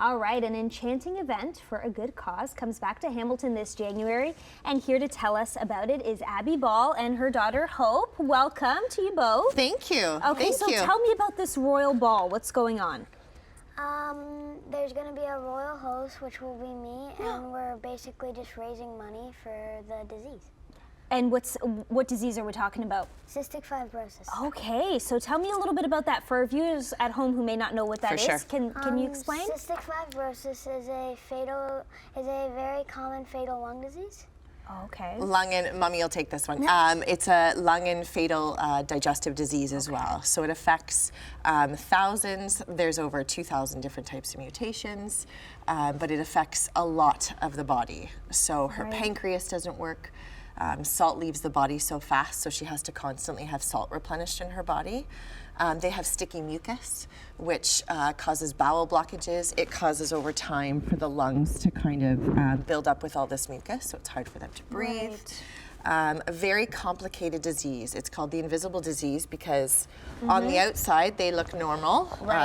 All right, an enchanting event for a good cause comes back to Hamilton this January, and here to tell us about it is Abbey Ball and her daughter Hope. Welcome to you both. Thank you. Okay, so tell me about this Royal Ball. What's going on? There's going to be a royal host, which will be me, and we're basically just raising money for the disease. And what disease are we talking about? Cystic fibrosis. Okay, so tell me a little bit about that for our viewers at home who may not know what that is. Sure. Can you explain? Cystic fibrosis is a very common fatal lung disease. Okay. Lung and, Mommy will take this one. It's a lung and fatal digestive disease as well. So it affects thousands. There's over 2,000 different types of mutations, but it affects a lot of the body. So her pancreas doesn't work. Salt leaves the body so fast, so she has to constantly have salt replenished in her body. They have sticky mucus, which causes bowel blockages. It causes over time for the lungs to kind of build up with all this mucus, so it's hard for them to breathe. A very complicated disease. It's called the invisible disease because on the outside they look normal,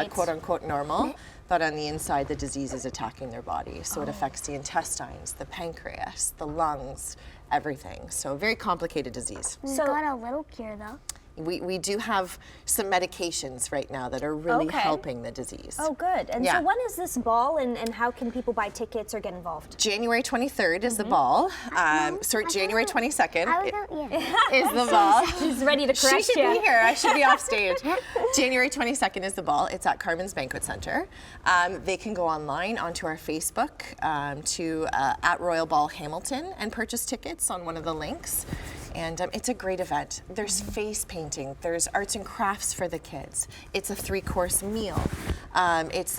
quote unquote normal, but on the inside the disease is attacking their body. So it affects the intestines, the pancreas, the lungs, everything. So a very complicated disease. We've got a little cure though. We do have some medications right now that are really helping the disease. Oh, good. And so when is this ball, and how can people buy tickets or get involved? January 23rd is the ball. Sorry, January 22nd is the So ball. she's ready to correct She should be here. I should be off stage. January 22nd is the ball. It's at Carmen's Banquet Center. They can go online onto our Facebook at Royal Ball Hamilton and purchase tickets on one of the links. And it's a great event. There's face painting, there's arts and crafts for the kids. It's a 3-course meal.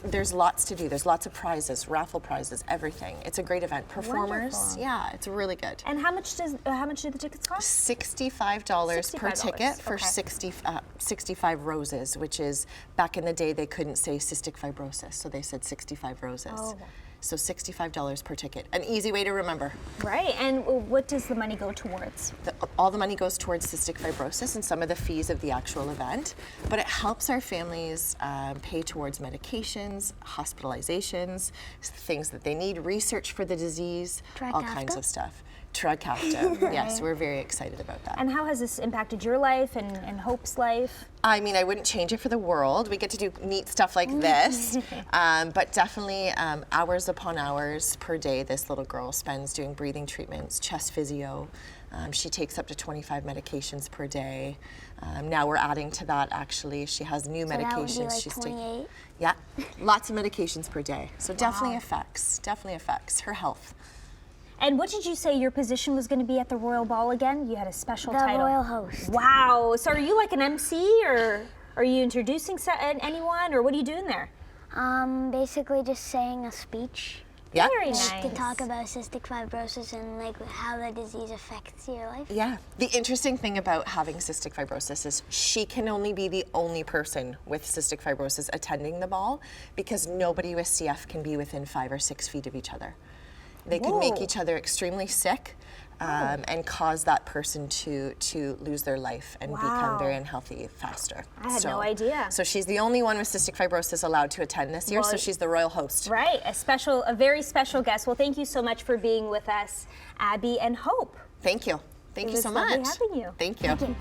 There's lots to do. There's lots of prizes, raffle prizes, everything. It's a great event. Performers, Wonderful. Yeah, it's really good. And how much do the tickets cost? $65 per ticket for 65 roses, which is, back in the day they couldn't say cystic fibrosis, so they said 65 roses. Oh. So $65 per ticket. An easy way to remember. Right, and what does the money go towards? All the money goes towards cystic fibrosis and some of the fees of the actual event, but it helps our families pay towards medications, hospitalizations, things that they need, research for the disease, all kinds of stuff. Trikafta. Yes, we're very excited about that. And how has this impacted your life and Hope's life? I mean, I wouldn't change it for the world. We get to do neat stuff like this, but definitely hours upon hours per day this little girl spends doing breathing treatments, chest physio. She takes up to 25 medications per day. Now we're adding to that, actually. She has new medications. That would be like she's 28? Yeah, lots of medications per day. So definitely affects her health. And what did you say your position was going to be at the Royal Ball again? You had a special title. The royal host. Wow. So are you like an MC, or are you introducing anyone, or what are you doing there? Basically just saying a speech. Yeah. Very nice. To talk about cystic fibrosis and like how the disease affects your life. Yeah. The interesting thing about having cystic fibrosis is she can only be the only person with cystic fibrosis attending the ball, because nobody with CF can be within 5 or 6 feet of each other. They could make each other extremely sick and cause that person to lose their life and become very unhealthy faster. I had no idea. So she's the only one with cystic fibrosis allowed to attend this year, so she's the royal host. Right, a very special guest. Well, thank you so much for being with us, Abbey and Hope. Thank you. Thank you so much. It was lovely having you. Thank you. Thank you.